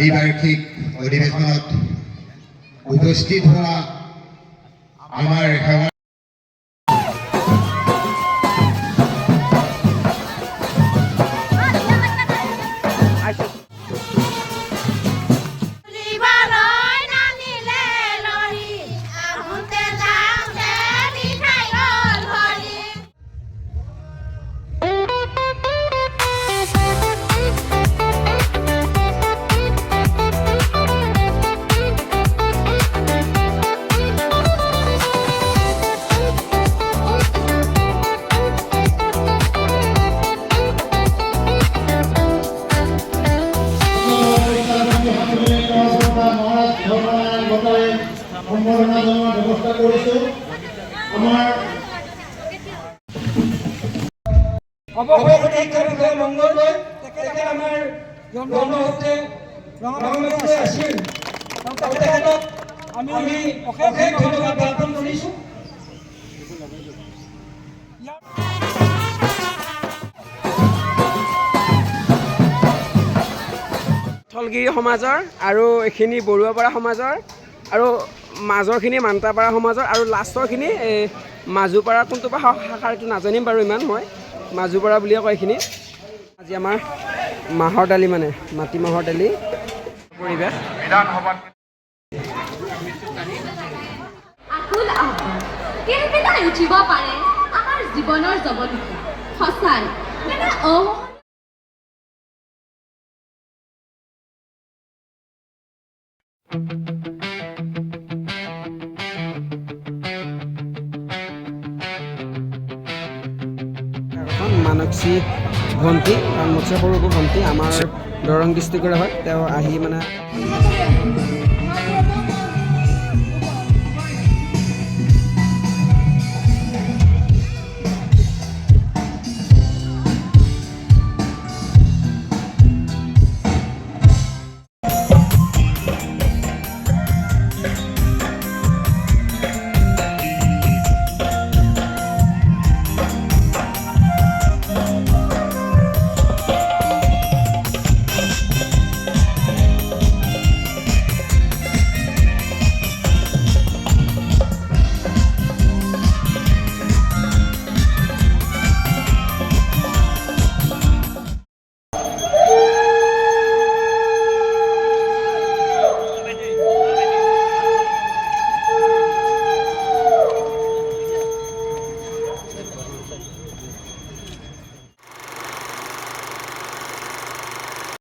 এই বাৰ্ষিক অধিৱেশনত উপস্থিত হোৱা আমাৰ সেৱা সম্বৰ্ধনা জনোৱাৰ ব্যৱস্থা কৰিছোঁ। আমাৰ অৱসৰ শিক্ষাবিষয় মংগলদৈ তেখেতে আমাৰ জন্মহতে ৰঙামাটিতে আছিল। তেখেতক আমি অশেষ ধন্যবাদ জ্ঞাপন কৰিছোঁ। থলগিৰি সমাজৰ আৰু এইখিনি বৰুৱাপাৰা সমাজৰ আৰু মাজৰখিনি মান্তাপাৰা সমাজৰ আৰু লাষ্টৰখিনি মাজুপাৰা কোনটো বা শাখাৰ এইটো নাজানিম বাৰু ইমান মই মাজুপাৰা বুলিয়ে কয় এইখিনি। আজি আমাৰ মাহৰ দালি মানে মাটিমাহৰ দালি পৰিৱেশ উঠিব পাৰে আমাৰ জীৱনৰ জৱনিকা সঁচাই মানসী ভণ্টি কাৰণ মোতছে সৰু ভণ্টি আমাৰ দৰং ডিষ্ট্ৰিক্টৰে হয়। তেওঁ আহি মানে